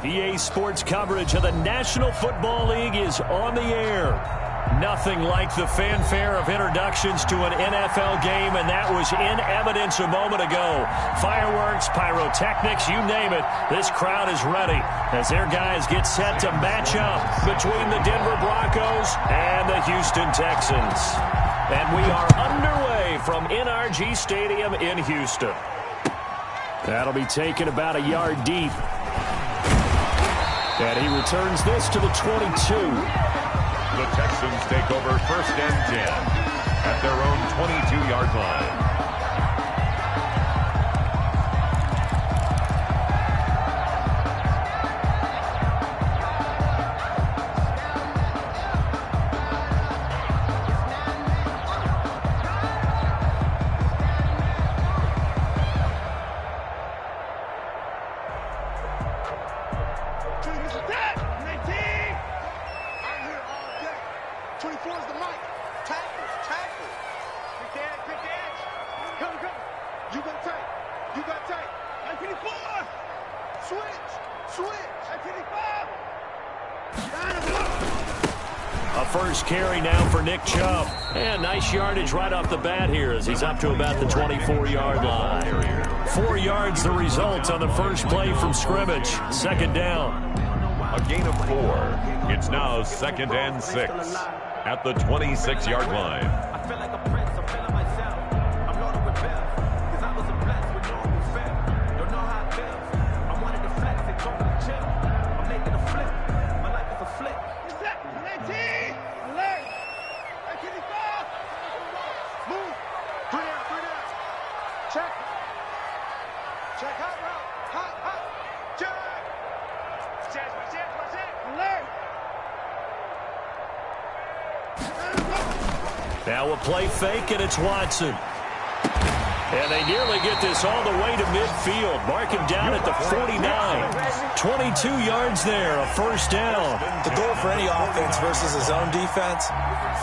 EA Sports coverage of the National Football League is on the air. Nothing like the fanfare of introductions to an NFL game, and that was in evidence a moment ago. Fireworks, pyrotechnics, you name it. This crowd is ready as their guys get set to match up between the Denver Broncos and the Houston Texans. And we are underway from NRG Stadium in Houston. That'll be taken about a yard deep. And he returns this to the 22. The Texans take over 1st and 10 at their own 22-yard line. A first carry now for Nick Chubb. And nice yardage right off the bat here as he's up to about the 24-yard line. 4 yards the result on the first play from scrimmage. 2nd down. A gain of 4. It's now 2nd and 6 at the 26-yard line. I feel like a prince, I'm feeling myself. I'm loaded with bells, because I wasn't blessed with no new fam. Don't know how it feels. I wanted to flex, they told me to chill. I'm making a flip. My life is a flip. What's that? 19! Alert! 1985! Move! 3 down, 3 down. Check. Check, hot route. Hot, hot. Check. Check, check, check. Alert! Now a play fake, and it's Watson. And they nearly get this all the way to midfield. Mark him down at the 49. 22 yards there, a first down. The goal for any offense versus his own defense,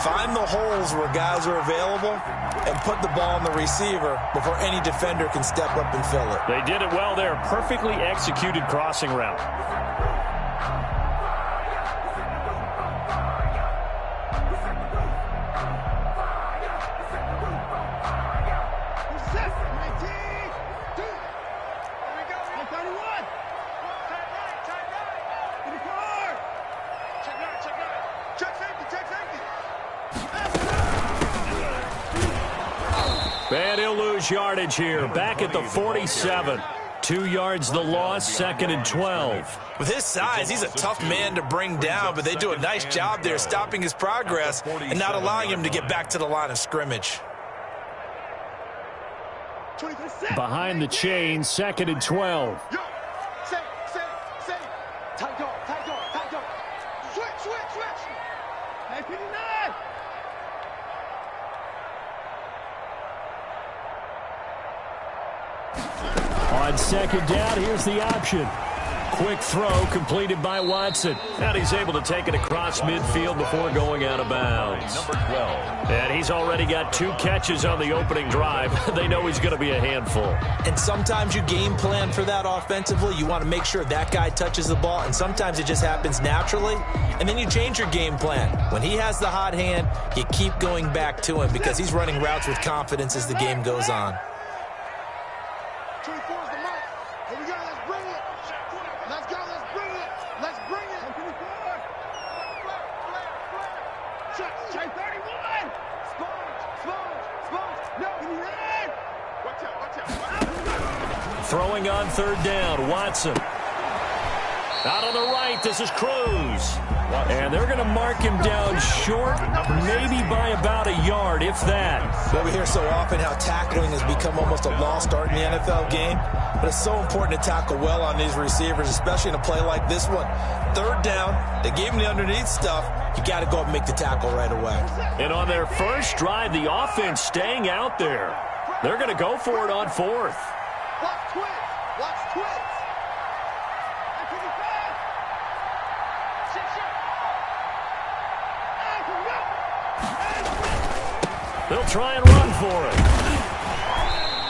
find the holes where guys are available and put the ball on the receiver before any defender can step up and fill it. They did it well there. Perfectly executed crossing route. And he'll lose yardage here. Back at the 47. 2 yards the loss, 2nd and 12. With his size, he's a tough man to bring down, but they do a nice job there stopping his progress and not allowing him to get back to the line of scrimmage. Behind the chain, 2nd and 12. On 2nd down, here's the option. Quick throw completed by Watson. And he's able to take it across midfield before going out of bounds. Number 12. And he's already got 2 catches on the opening drive. They know he's going to be a handful. And sometimes you game plan for that offensively. You want to make sure that guy touches the ball, and sometimes it just happens naturally. And then you change your game plan. When he has the hot hand, you keep going back to him because he's running routes with confidence as the game goes on. Throwing on 3rd down, Watson. Out on the right, this is Cruz. And they're going to mark him down short, maybe by about a yard, if that. Well, we hear so often how tackling has become almost a lost art in the NFL game, but it's so important to tackle well on these receivers, especially in a play like this one. 3rd down, they gave him the underneath stuff. You got to go up and make the tackle right away. And on their first drive, the offense staying out there. They're going to go for it on 4th. Watch twins. Watch twins. They'll try and run for it.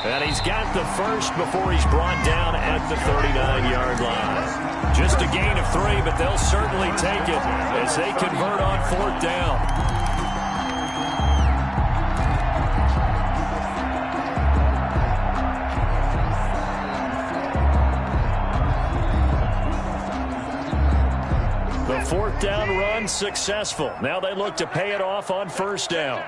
And he's got the first before he's brought down at the 39-yard line. Just a gain of 3, but they'll certainly take it as they convert on 4th down. The 4th down run successful. Now they look to pay it off on 1st down.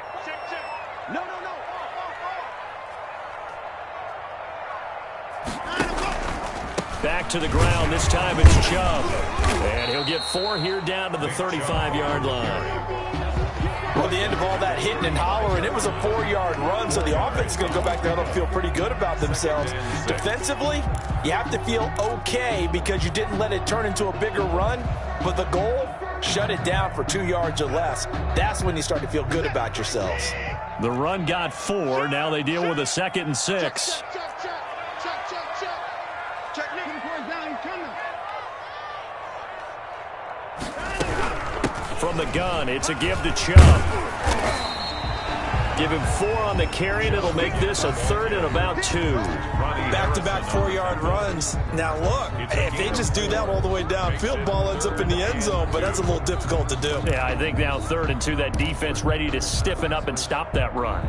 Back to the ground. This time it's Chubb. And he'll get 4 here down to the 35-yard line. Well, the end of all that hitting and hollering, it was a 4-yard run, so the offense is going to go back there and feel pretty good about themselves. Defensively, you have to feel okay because you didn't let it turn into a bigger run, but the goal, shut it down for 2 yards or less. That's when you start to feel good about yourselves. The run got 4. Now they deal with a 2nd and 6. From the gun, it's a give to Chubb. Give him 4 on the carry, and it'll make this a 3rd and about 2. Back-to-back 4-yard runs. Now, look, if they just do that all the way downfield, ball ends up in the end zone, but that's a little difficult to do. Yeah, I think now 3rd and 2, that defense ready to stiffen up and stop that run.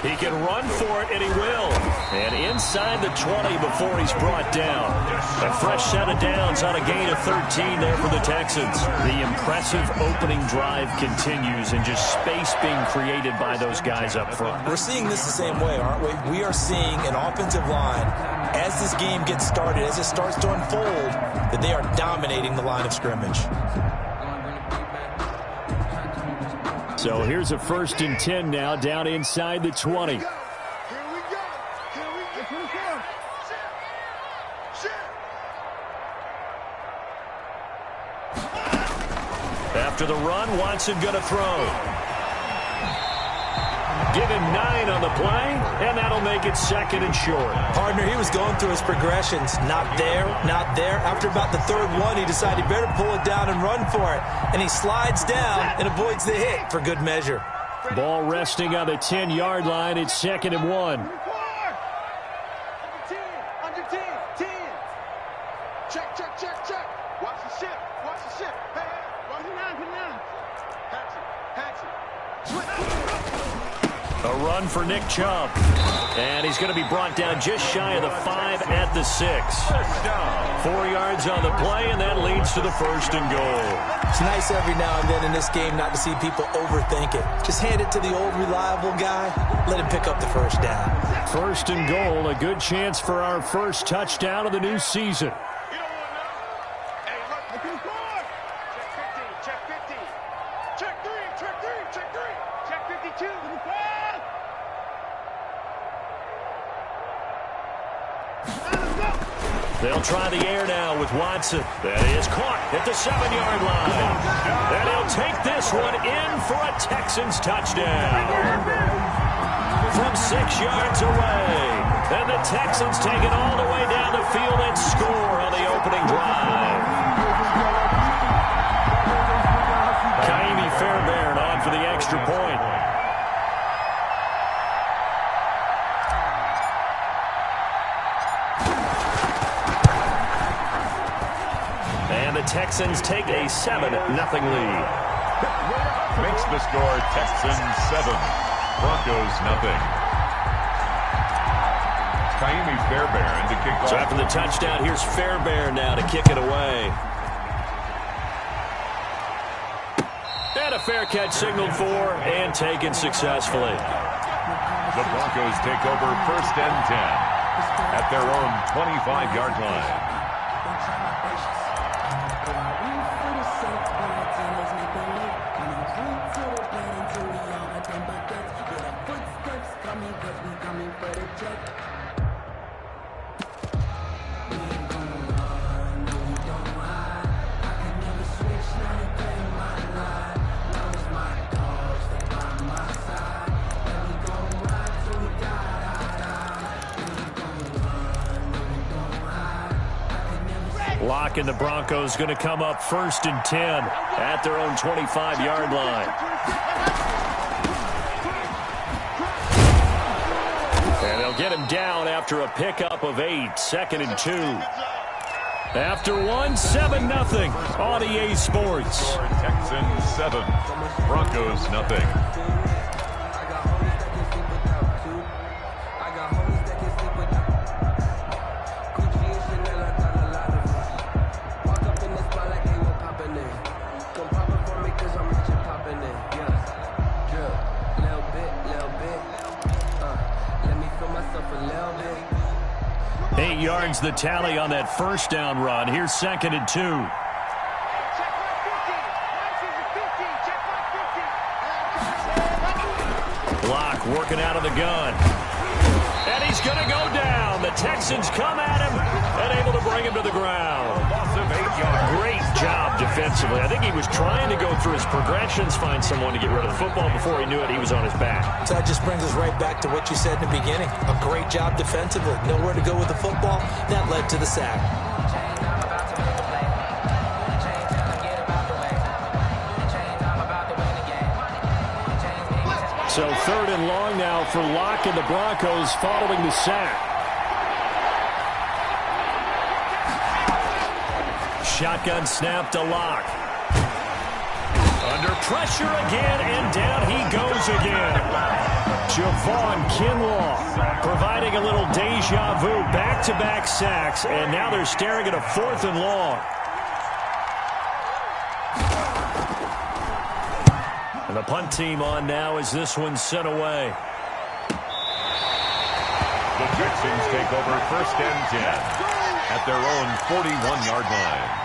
He can run for it, and he will. And inside the 20 before he's brought down. A fresh set of downs on a gain of 13 there for the Texans. The impressive opening drive continues, and just space being created by those guys up front. We're seeing this the same way, aren't we? We are seeing an offensive line, as this game gets started, as it starts to unfold, that they are dominating the line of scrimmage. So here's a 1st and 10 now, down inside the 20. After the run, Watson going to throw. Give him 9 on the play, and that'll make it 2nd and short. Partner, he was going through his progressions. Not there, not there. After about the 3rd one, he decided he better pull it down and run for it. And he slides down and avoids the hit for good measure. Ball resting on the 10-yard line. It's 2nd and 1. Under 10. Check. Watch the ship. Hey, watch it now. Hatch it. A run for Nick Chubb. And he's going to be brought down just shy of the 5 at the 6. 4 yards on the play, and that leads to the 1st and goal. It's nice every now and then in this game not to see people overthink it. Just hand it to the old reliable guy. Let him pick up the 1st down. 1st and goal, a good chance for our first touchdown of the new season. They'll try the air now with Watson. That is caught at the 7-yard line. And he'll take this one in for a Texans touchdown. From 6 yards away. And the Texans take it all the way down the field and score on the opening drive. Kaimi Fairbairn on for the extra point. Texans take a 7-0 lead. Makes the score Texans 7, Broncos 0. Kaimi Fairbairn to kick off. So after the touchdown, here's Fairbairn now to kick it away. And a fair catch signaled for and taken successfully. The Broncos take over 1st and 10 at their own 25-yard line. Lock and the Broncos going to come up 1st and 10 at their own 25-yard line. And they'll get him down after a pickup of 8, 2nd and 2. After 1, 7-0 on EA Sports. Texans 7, Broncos 0. Yards the tally on that 1st down run. Here's 2nd and 2. Lock working out of the gun. And he's going to go down. The Texans come at him and able to bring him to the ground. Loss of 8 yards. Great job defensively. I think he was trying to go through his progressions, find someone to get rid of the football. Before he knew it, he was on his back. So that just brings us right back to what you said in the beginning. A great job defensively. Nowhere to go with the football. That led to the sack. So 3rd and long now for Lock and the Broncos following the sack. Shotgun snap to Lock. Under pressure again, and down he goes again. Javon Kinlaw providing a little deja vu. Back-to-back sacks, and now they're staring at a 4th and long. And the punt team on now as this one's sent away. The Texans take over 1st and 10 at their own 41-yard line.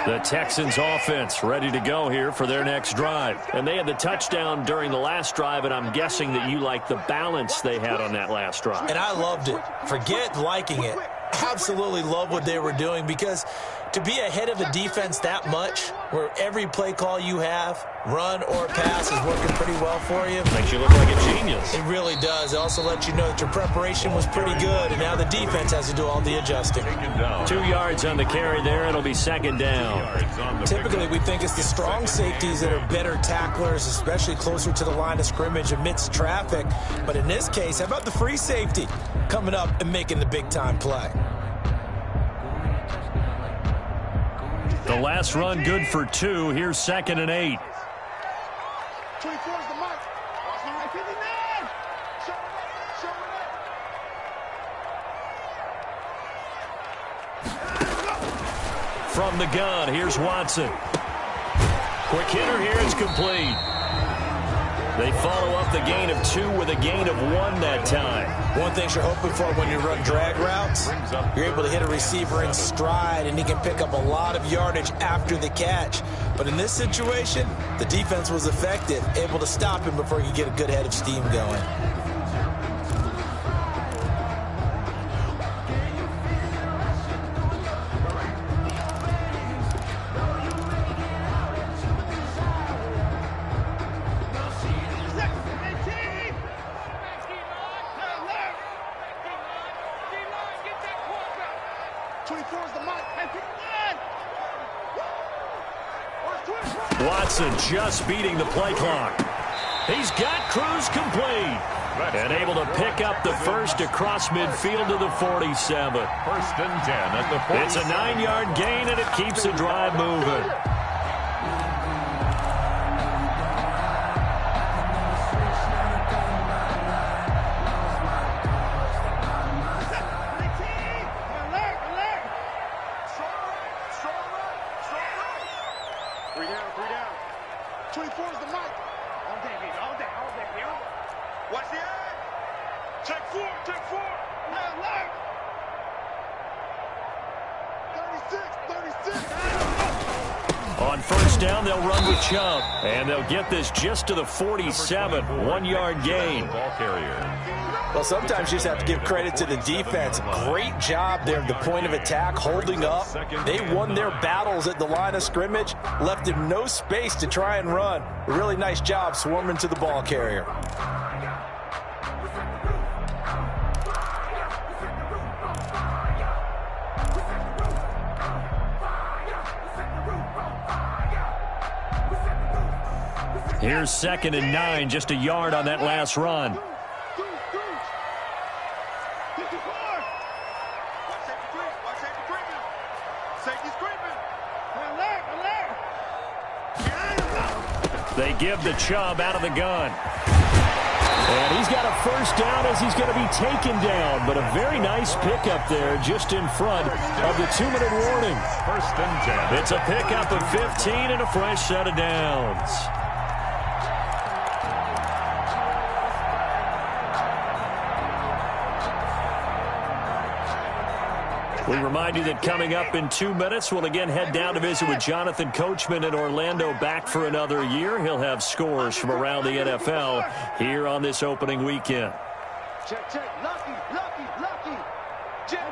The Texans offense ready to go here for their next drive. And they had the touchdown during the last drive, and I'm guessing that you like the balance they had on that last drive. And I loved it. Forget liking it. Absolutely love what they were doing, because to be ahead of a defense that much, where every play call you have, run or pass, is working pretty well for you. Makes you look like a genius. It really does. It also lets you know that your preparation was pretty good, and now the defense has to do all the adjusting. 2 yards on the carry there. It'll be 2nd down. Typically, we think it's the strong safeties that are better tacklers, especially closer to the line of scrimmage amidst traffic. But in this case, how about the free safety coming up and making the big-time play? The last run good for 2. Here's 2nd and 8. 24 is the mark. 59. From the gun, here's Watson. Quick hitter here, it's complete. They follow up the gain of 2 with a gain of 1 that time. One thing you're hoping for when you run drag routes, you're able to hit a receiver in stride, and he can pick up a lot of yardage after the catch. But in this situation, the defense was effective, able to stop him before he could get a good head of steam going. Watson just beating the play clock. He's got Cruz complete. And able to pick up the first across midfield to the 47. 1st and 10 at the 47. It's a 9-yard gain, and it keeps the drive moving. On first down, they'll run with Chubb. And they'll get this just to the 47. 1-yard gain. Ball carrier. Well, sometimes you just have to give credit to the defense. Great job there at the point of attack, holding up. They won their battles at the line of scrimmage, left him no space to try and run. A really nice job swarming to the ball carrier. Here's 2nd and 9, just a yard on that last run. They give the Chubb out of the gun. And he's got a first down as he's going to be taken down. But a very nice pickup there just in front of the 2-minute warning. 1st and 10. It's a pickup of 15 and a fresh set of downs. We remind you that coming up in 2 minutes, we'll again head down to visit with Jonathan Coachman in Orlando, back for another year. He'll have scores from around the NFL here on this opening weekend. Check, check. Lucky, lucky, lucky. Check.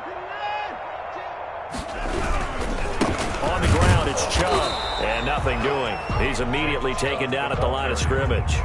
On the ground, it's Chubb. And nothing doing. He's immediately taken down at the line of scrimmage.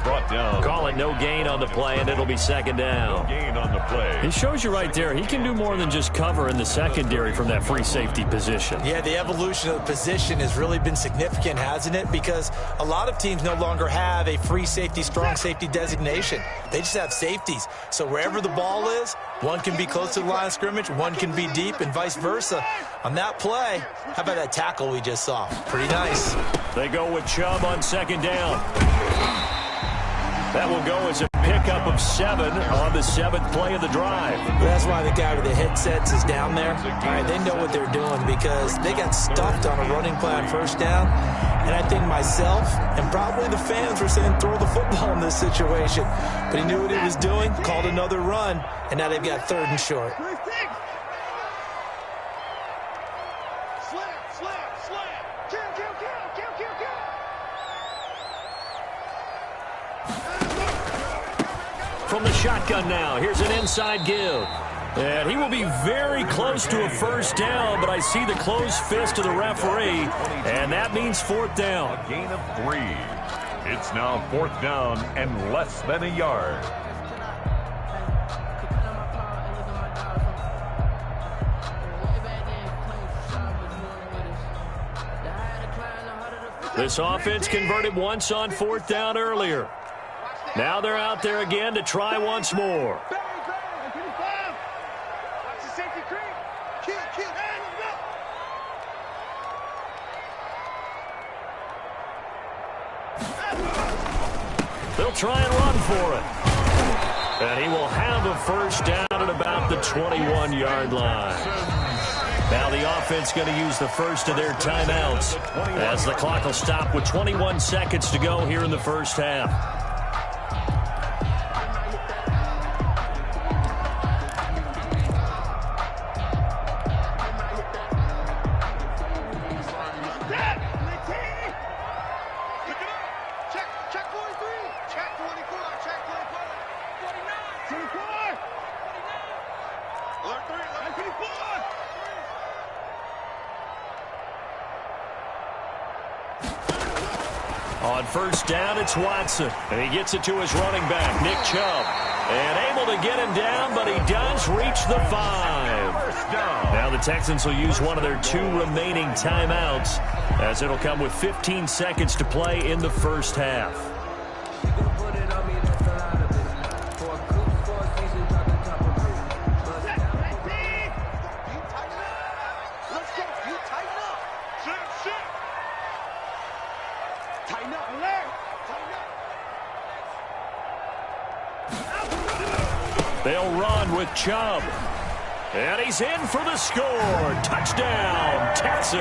Brought down. Call it no gain on the play, and it'll be 2nd down. No gain on the play. He shows you right there, he can do more than just cover in the secondary from that free safety position. Yeah, the evolution of the position has really been significant, hasn't it? Because a lot of teams no longer have a free safety, strong safety designation. They just have safeties. So wherever the ball is, one can be close to the line of scrimmage, one can be deep, and vice versa. On that play, how about that tackle we just saw? Pretty nice. They go with Chubb on 2nd down. That will go as a pickup of 7 on the 7th play of the drive. That's why the guy with the headsets is down there. All right, they know what they're doing because they got stuffed on a running play on 1st down. And I think myself and probably the fans were saying throw the football in this situation. But he knew what he was doing, called another run, and now they've got 3rd and short. From the shotgun now, here's an inside give. And he will be very close to a first down, but I see the closed fist of the referee, and that means 4th down. A gain of 3. It's now 4th down and less than a yard. This offense converted once on 4th down earlier. Now they're out there again to try once more. They'll try and run for it. And he will have a first down at about the 21-yard line. Now the offense going to use the first of their timeouts as the clock will stop with 21 seconds to go here in the first half. On first down, it's Watson. And he gets it to his running back, Nick Chubb. And able to get him down, but he does reach the 5. First down. Now the Texans will use one of their 2 remaining timeouts, as it'll come with 15 seconds to play in the first half. They'll run with Chubb. And he's in for the score. Touchdown, Texans.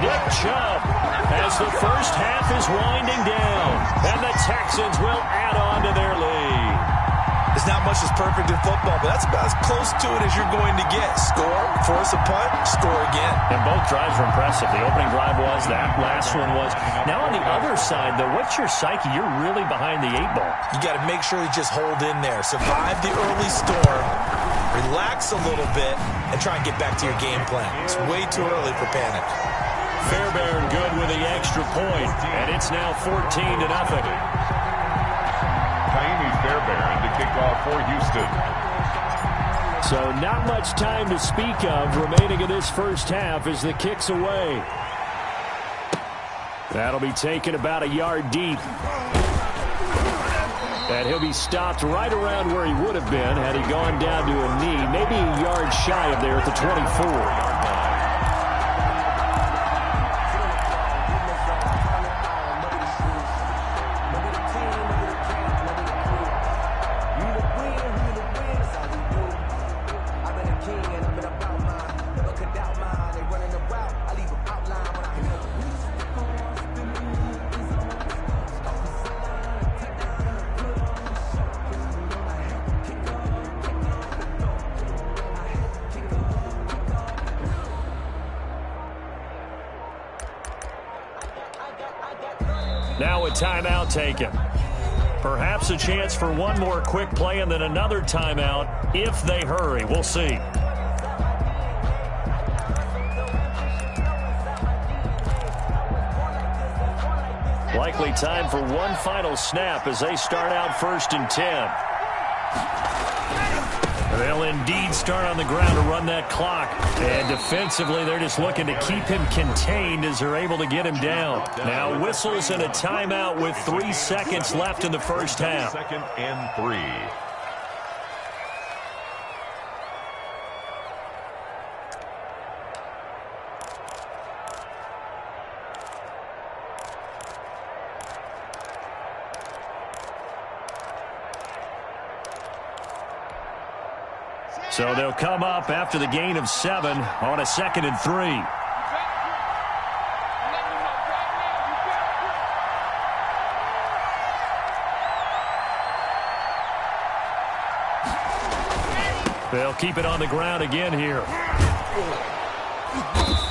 Nick Chubb as the first half is winding down. And the Texans will add on to their lead. The There's not much that's perfect in football, but that's about as close to it as you're going to get. Score, force a punt, score again. And both drives were impressive. The opening drive was, that last one was. Now on the other side, though, what's your psyche? You're really behind the 8-ball. You got to make sure you just hold in there. Survive the early storm, relax a little bit, and try and get back to your game plan. It's way too early for panic. Fairbairn good with the extra point, and it's now 14-0. Fairbairn to kick off for Houston. So not much time to speak of remaining in this first half as the kick's away. That'll be taken about a yard deep. And he'll be stopped right around where he would have been had he gone down to a knee, maybe a yard shy of there at the 24. Now a timeout taken. Perhaps a chance for one more quick play and then another timeout if they hurry. We'll see. Likely time for one final snap as they start out 1st and 10. They'll indeed start on the ground to run that clock. And defensively, they're just looking to keep him contained as they're able to get him down. Now whistles and a timeout with 3 seconds left in the first half. 2nd and 3. So they'll come up after the gain of 7 on a 2nd and 3. They'll keep it on the ground again here.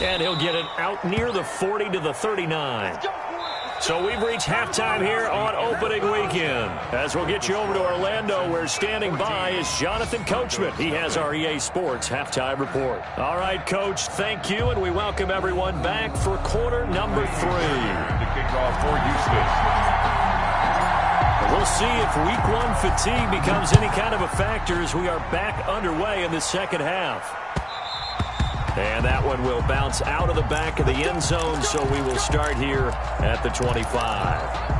And he'll get it out near the 40 to the 39. So we've reached halftime here on opening weekend. As we'll get you over to Orlando, where standing by is Jonathan Coachman. He has our EA Sports halftime report. All right, Coach, thank you, and we welcome everyone back for quarter number 3. To kick off for Houston. We'll see if week 1 fatigue becomes any kind of a factor as we are back underway in the second half. And that one will bounce out of the back of the end zone, so we will start here at the 25.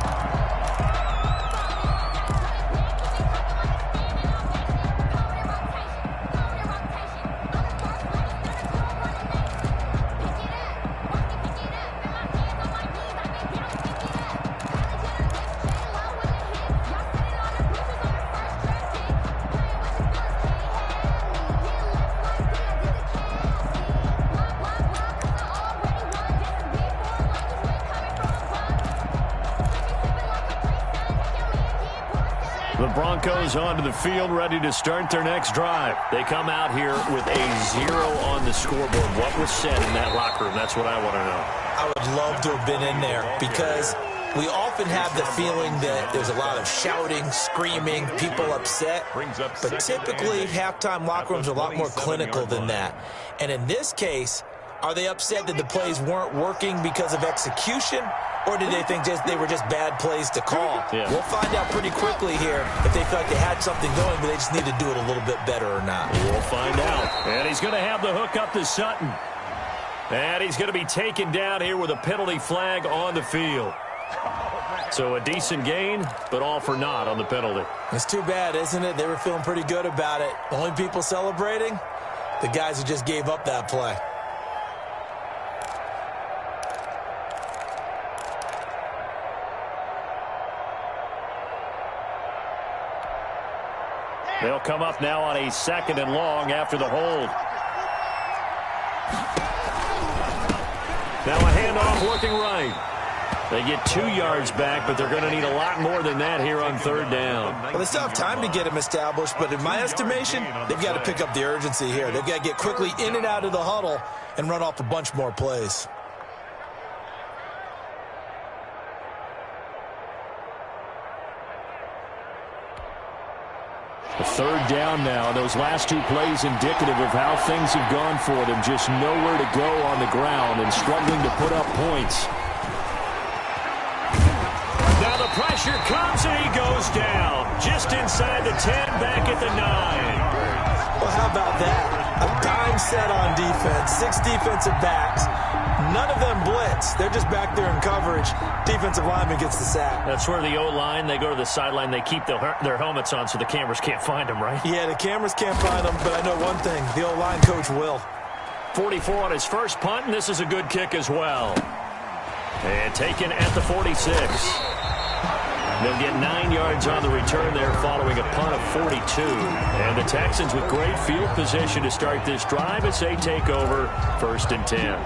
The Broncos onto the field, ready to start their next drive. They come out here with a 0 on the scoreboard. What was said in that locker room? That's what I want to know. I would love to have been in there because we often have the feeling that there's a lot of shouting, screaming, people upset. But typically, halftime locker rooms are a lot more clinical than that. And in this case, are they upset that the plays weren't working because of execution? Or did they think they were just bad plays to call? Yeah. We'll find out pretty quickly here if they feel like they had something going, but they just need to do it a little bit better or not. We'll find out. And he's going to have the hook up to Sutton. And he's going to be taken down here with a penalty flag on the field. So a decent gain, but all for naught on the penalty. It's too bad, isn't it? They were feeling pretty good about it. The only people celebrating, the guys who just gave up that play. They'll come up now on a 2nd and long after the hold. Now a handoff looking right. They get 2 yards back, but they're going to need a lot more than that here on third down. Well, they still have time to get him established, but in my estimation, they've got to pick up the urgency here. They've got to get quickly in and out of the huddle and run off a bunch more plays. The third down now. Those last 2 plays indicative of how things have gone for them. Just nowhere to go on the ground and struggling to put up points. Now the pressure comes and he goes down. Just inside the 10, back at the 9. Well, how about that? A dime set on defense, 6 defensive backs. None of them blitz. They're just back there in coverage. Defensive lineman gets the sack. That's where the O-line, they go to the sideline, they keep their helmets on so the cameras can't find them, right? Yeah, the cameras can't find them, but I know one thing. The O-line coach will. 44 on his first punt, and this is a good kick as well. And taken at the 46. They'll get 9 yards on the return there following a punt of 42. And the Texans with great field position to start this drive as they take over 1st and 10.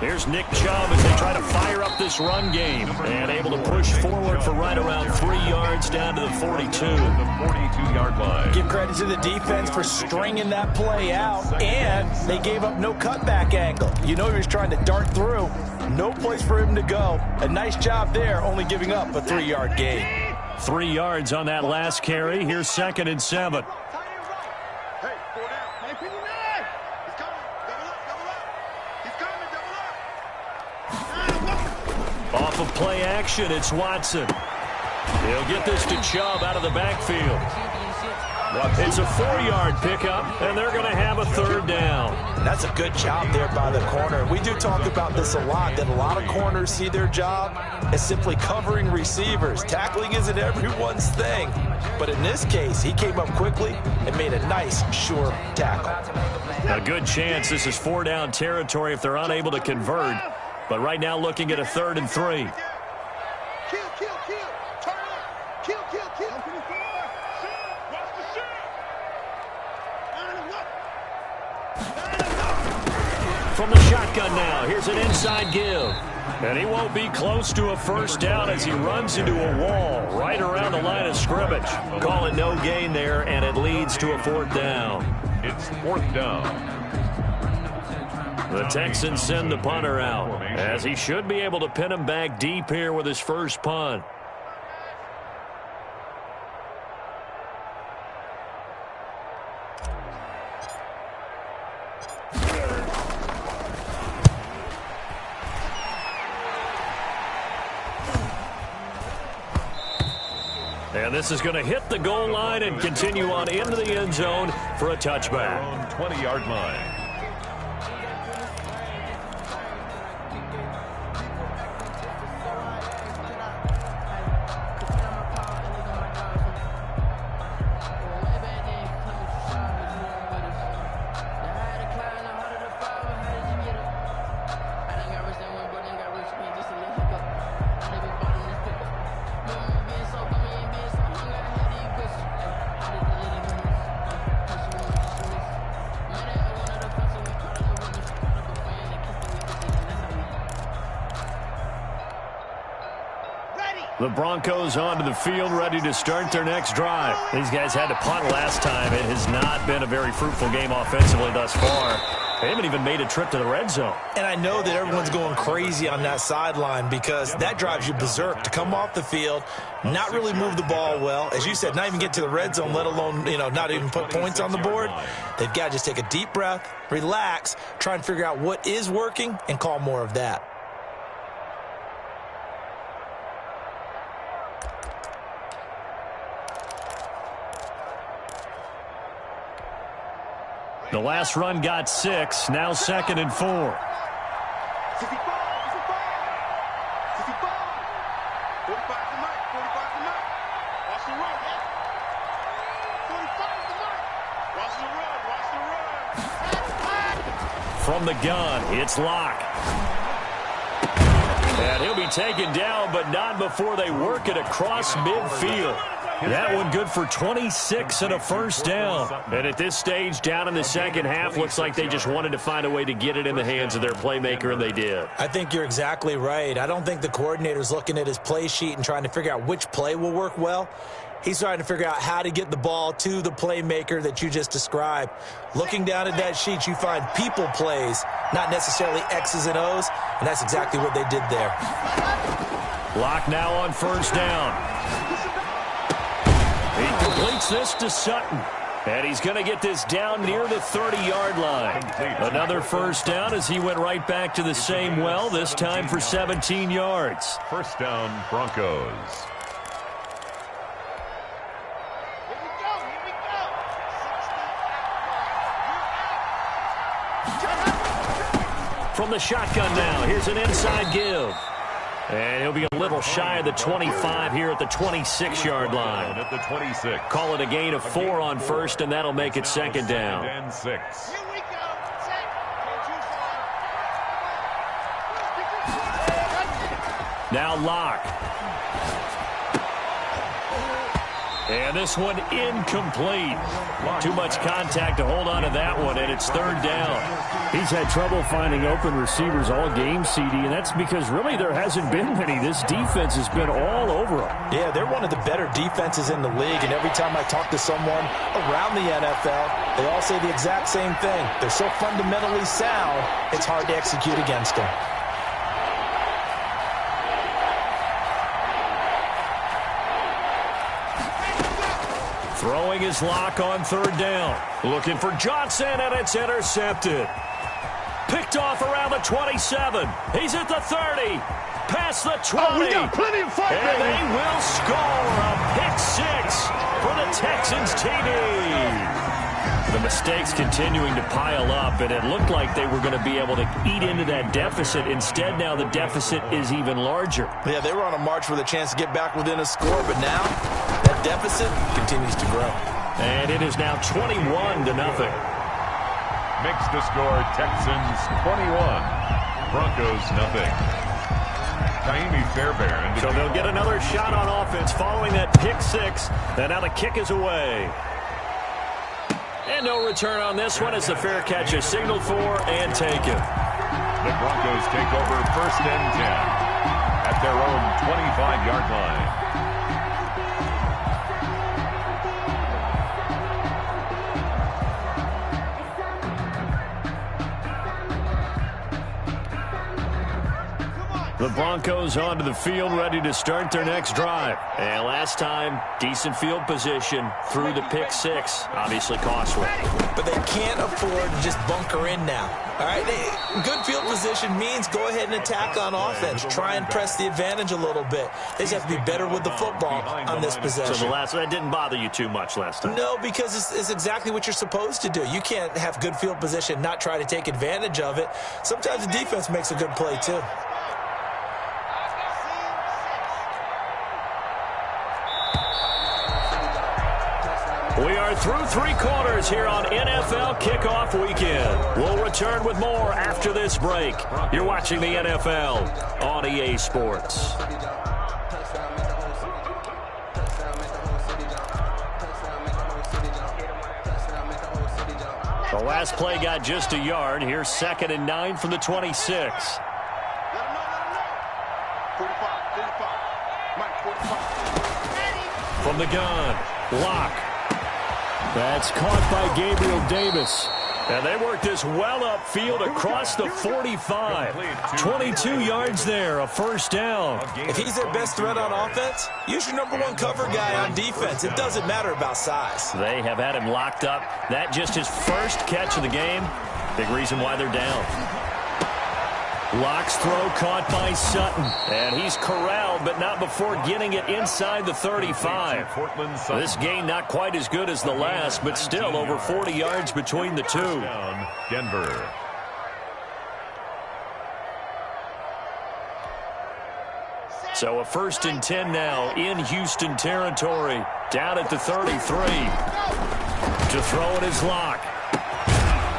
Here's Nick Chubb as they try to fire up this run game. And able to push forward for right around 3 yards down to the 42. The 42-yard line. Give credit to the defense for stringing that play out. And they gave up no cutback angle. You know he was trying to dart through. No place for him to go. A nice job there, only giving up a 3-yard gain. 3 yards on that last carry. Here's 2nd and 7. Off of play action, it's Watson. He'll get this to Chubb out of the backfield. It's a 4-yard pickup, and they're going to have a 3rd down. That's a good job there by the corner. We do talk about this a lot, that a lot of corners see their job as simply covering receivers. Tackling isn't everyone's thing. But in this case, he came up quickly and made a nice, sure tackle. A good chance this is 4-down territory if they're unable to convert. But right now looking at a 3rd and 3. From the shotgun now, here's an inside give. And he won't be close to a 1st down as he runs into a wall right around the line of scrimmage. Call it no gain there, and it leads to a 4th down. It's 4th down. The Texans send the punter out, as he should be able to pin him back deep here with his first punt. And this is going to hit the goal line and continue on into the end zone for a touchback. 20-yard line. The Broncos onto the field, ready to start their next drive. These guys had to punt last time. It has not been a very fruitful game offensively thus far. They haven't even made a trip to the red zone. And I know that everyone's going crazy on that sideline because that drives you berserk to come off the field, not really move the ball well. As you said, not even get to the red zone, let alone, not even put points on the board. They've got to just take a deep breath, relax, try and figure out what is working, and call more of that. The last run got 6, now 2nd and 4. Watch the run. From the gun, it's Locke. And he'll be taken down, but not before they work it across midfield. That one good for 26 and a first down. And at this stage, down in the second half, looks like they just wanted to find a way to get it in the hands of their playmaker, and they did. I think you're exactly right. I don't think the coordinator's looking at his play sheet and trying to figure out which play will work well. He's trying to figure out how to get the ball to the playmaker that you just described. Looking down at that sheet, you find people plays, not necessarily X's and O's, and that's exactly what they did there. Locke now on first down. He completes this to Sutton. And he's going to get this down near the 30-yard line. Another first down as he went right back to the same well, this time for 17 yards. First down, Broncos. From the shotgun now, here's an inside give. And he'll be a little shy of the 25 here at the 26-yard line. At the 26. Call it a gain of 4 on first, and that'll make it second down. And 6. Now Locke. And this one incomplete. Too much contact to hold on to that one, and it's third down. He's had trouble finding open receivers all game, CD, and that's because really there hasn't been many. This defense has been all over them. Yeah, they're one of the better defenses in the league, and every time I talk to someone around the NFL, they all say the exact same thing. They're so fundamentally sound, it's hard to execute against them. Throwing his Locke on third down. Looking for Johnson, and it's intercepted. Picked off around the 27. He's at the 30. Past the 20. Oh, we got plenty of fight, and they will score a pick six for the Texans TD. The mistakes continuing to pile up, and it looked like they were going to be able to eat into that deficit. Instead, now the deficit is even larger. Yeah, they were on a march with a chance to get back within a score, but now that deficit continues to grow. And it is now 21-0. Makes the score Texans 21, Broncos nothing. Taimi Fairbairn. So they'll get another shot on offense following that pick six. And now the kick is away. And no return on this one as the fair catch is signaled for and taken. The Broncos take over first and 10 at their own 25-yard line. The Broncos onto the field, ready to start their next drive. And last time, decent field position through the pick six. Obviously costly. But they can't afford to just bunker in now. All right, good field position means go ahead and attack on offense. Try and press the advantage a little bit. They just have to be better with the football on this possession. So that didn't bother you too much last time? No, because it's exactly what you're supposed to do. You can't have good field position, not try to take advantage of it. Sometimes the defense makes a good play too. We are through three quarters here on NFL Kickoff Weekend. We'll return with more after this break. You're watching the NFL on EA Sports. The last play got just a yard. Here's 2nd and 9 from the 26. From the gun, Locke. That's caught by Gabriel Davis. And they worked this well upfield across the 45. 22 yards there, a first down. If he's their best threat on offense, use your #1 cover guy on defense. It doesn't matter about size. They have had him locked up. That just his first catch of the game. Big reason why they're down. Locke's throw caught by Sutton. And he's corralled, but not before getting it inside the 35. This gain not quite as good as the last, but still over 40 yards between the two. Denver. So a 1st and 10 now in Houston territory. Down at the 33. To throw it is Locke.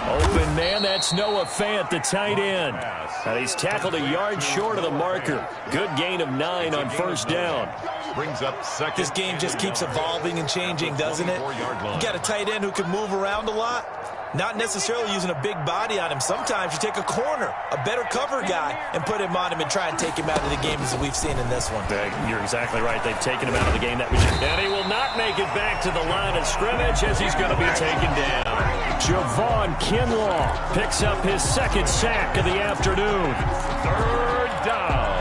Open And, man, that's Noah Fant, the tight end. And he's tackled a yard short of the marker. Good gain of 9 on first down. Brings up second. This game just keeps evolving and changing, doesn't it? You got a tight end who can move around a lot. Not necessarily using a big body on him. Sometimes you take a corner, a better cover guy, and put him on him and try and take him out of the game as we've seen in this one. You're exactly right. They've taken him out of the game. And he will not make it back to the line of scrimmage as he's going to be taken down. Javon Kinlaw picks up his second sack of the afternoon. Third down.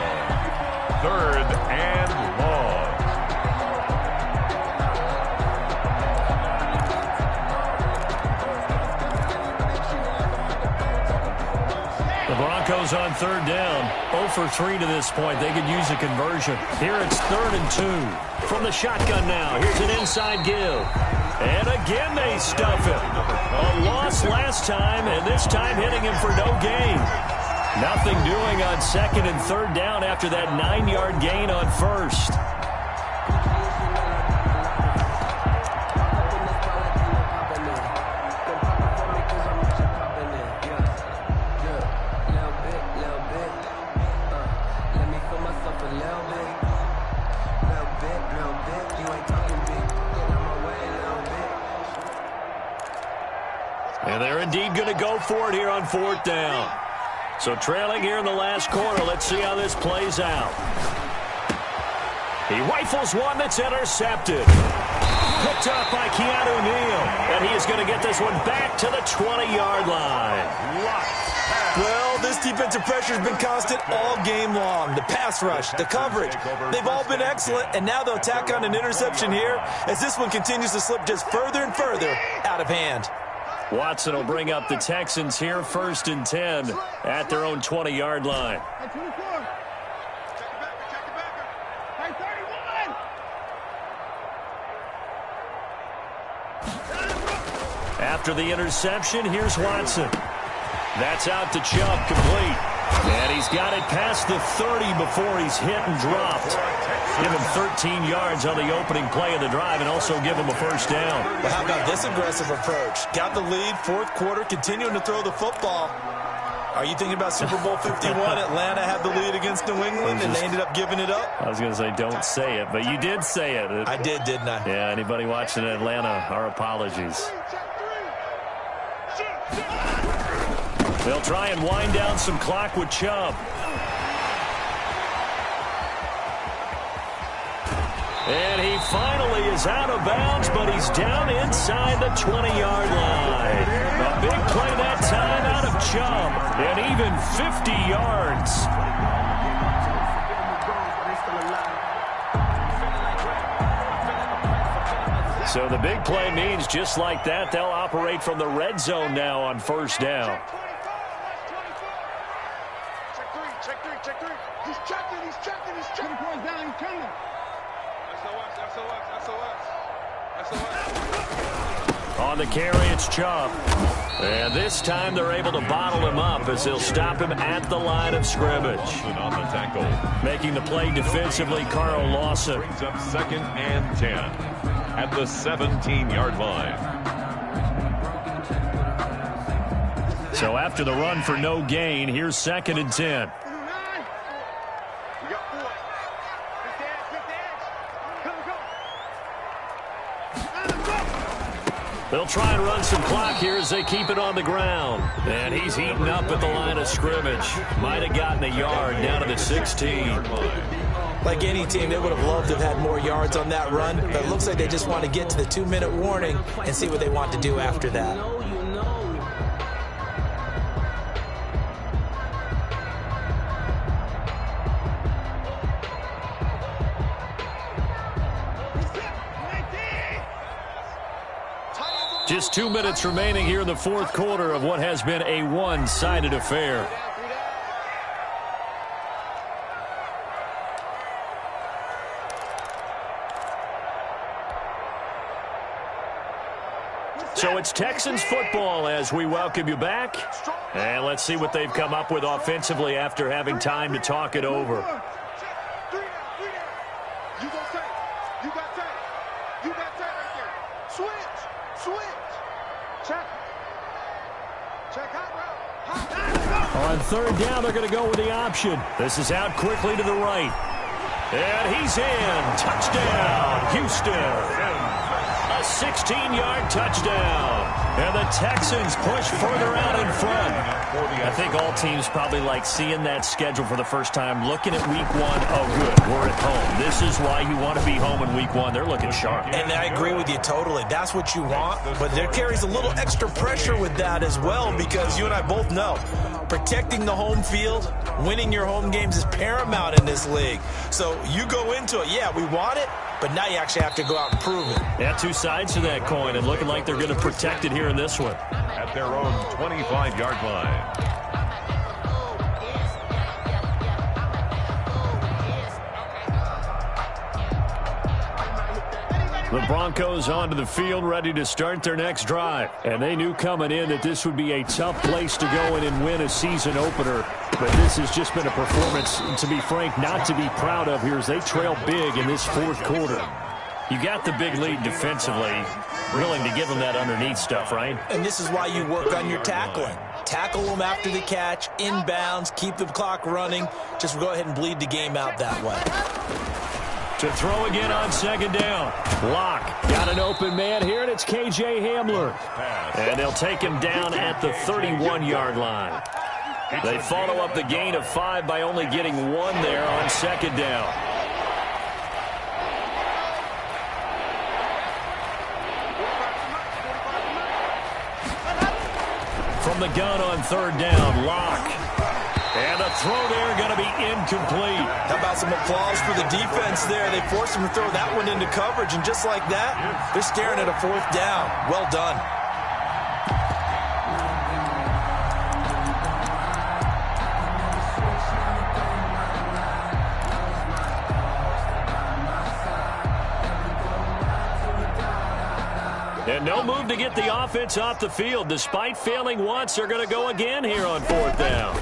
Third and long. The Broncos on third down. 0 for 3 to this point. They could use a conversion. Here it's 3rd and 2. From the shotgun now. Here's an inside give. And again they stuff him. A loss last time, and this time hitting him for no gain. Nothing doing on 2nd and 3rd down after that 9-yard gain on first. And they're indeed going to go for it here on 4th down. So trailing here in the last quarter. Let's see how this plays out. He rifles one that's intercepted. Picked up by Keanu Neal. And he is going to get this one back to the 20-yard line. Well, this defensive pressure has been constant all game long. The pass rush, the coverage, they've all been excellent. And now they'll tack on an interception here as this one continues to slip just further and further out of hand. Watson will bring up the Texans here, 1st and 10 at their own 20-yard line. After the interception, here's Watson. That's out to Chubb, complete. And he's got it past the 30 before he's hit and dropped. Give him 13 yards on the opening play of the drive and also give him a first down. Well, how about this aggressive approach? Got the lead, 4th quarter, continuing to throw the football. Are you thinking about Super Bowl 51? Atlanta had the lead against New England, and they ended up giving it up? I was going to say, don't say it, but you did say it. I did, didn't I? Yeah, anybody watching Atlanta, our apologies. They'll try and wind down some clock with Chubb. And he finally is out of bounds, but he's down inside the 20-yard line. A big play that time out of Chubb, and even 50 yards. So the big play means just like that, they'll operate from the red zone now on 1st down. Check three. He's checking. He's checking. Down, he's coming. SOS. On the carry, it's Chubb. And this time they're able to bottle him up as they'll stop him at the line of scrimmage. On the tackle. Making the play defensively, Carl Lawson. Brings up 2nd and 10 at the 17-yard line. So after the run for no gain, here's 2nd and 10. They'll try and run some clock here as they keep it on the ground. And he's heating up at the line of scrimmage. Might have gotten a yard down to the 16. Like any team, they would have loved to have had more yards on that run, but it looks like they just want to get to the 2-minute warning and see what they want to do after that. Just 2 minutes remaining here in the 4th quarter of what has been a one-sided affair. So it's Texans football as we welcome you back. And let's see what they've come up with offensively after having time to talk it over. Switch. Check out. On third down, they're going to go with the option. This is out quickly to the right. And he's in. Touchdown, Houston. A 16-yard touchdown. And the Texans push further out in front. I think all teams probably like seeing that schedule for the first time, looking at week one. Oh, good, we're at home. This is why you want to be home in week one. They're looking sharp. And I agree with you totally. That's what you want. But there carries a little extra pressure with that as well, because you and I both know protecting the home field, winning your home games is paramount in this league. So you go into it, yeah, we want it, but now you actually have to go out and prove it. Yeah, two sides to that coin, and looking like they're going to protect it here in this one. At their own 25-yard line. The Broncos onto the field, ready to start their next drive. And they knew coming in that this would be a tough place to go in and win a season opener. But this has just been a performance, to be frank, not to be proud of here as they trail big in this fourth quarter. You got the big lead defensively, willing to give them that underneath stuff, right? And this is why you work on your tackling. Tackle them after the catch, inbounds, keep the clock running. Just go ahead and bleed the game out that way. To throw again on second down. Lock got an open man here, and it's K.J. Hamler. And they'll take him down at the 31-yard line. They follow up the gain of 5 by only getting 1 there on second down. From the gun on third down, Lock. And a throw there going to be incomplete. How about some applause for the defense there? They forced him to throw that one into coverage, and just like that, they're staring at a fourth down. Well done. And no move to get the offense off the field. Despite failing once, they're going to go again here on fourth down.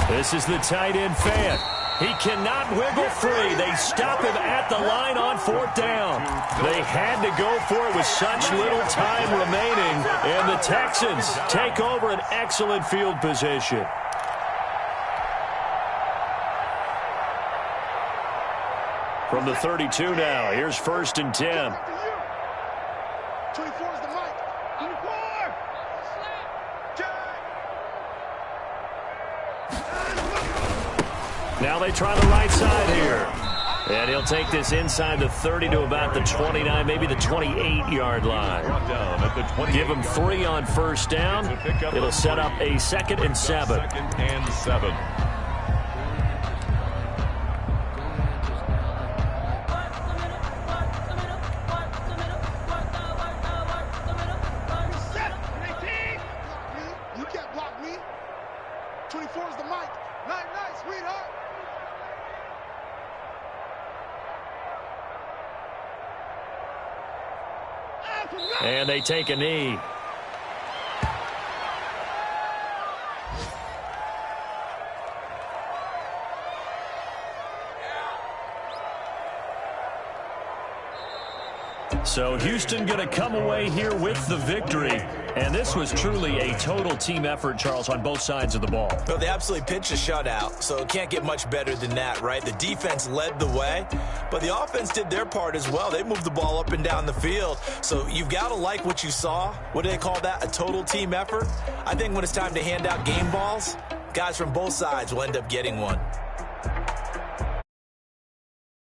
This is the tight end, Fant. He cannot wiggle free. They stop him at the line on fourth down. They had to go for it with such little time remaining. And the Texans take over an excellent field position. From the 32 now, here's 1st and 10. 24 is the mic. 24! Now they try the right side here. And he'll take this inside the 30 to about the 29, maybe the 28-yard line. Give him 3 on first down. It'll set up a 2nd and 7. 2nd and 7. You can't block me. 24 is the mic. Night, night, sweetheart. And they take a knee. So Houston going to come away here with the victory. And this was truly a total team effort, Charles, on both sides of the ball. Well, they absolutely pitched a shutout, so it can't get much better than that, right? The defense led the way, but the offense did their part as well. They moved the ball up and down the field. So you've got to like what you saw. What do they call that? A total team effort? I think when it's time to hand out game balls, guys from both sides will end up getting one.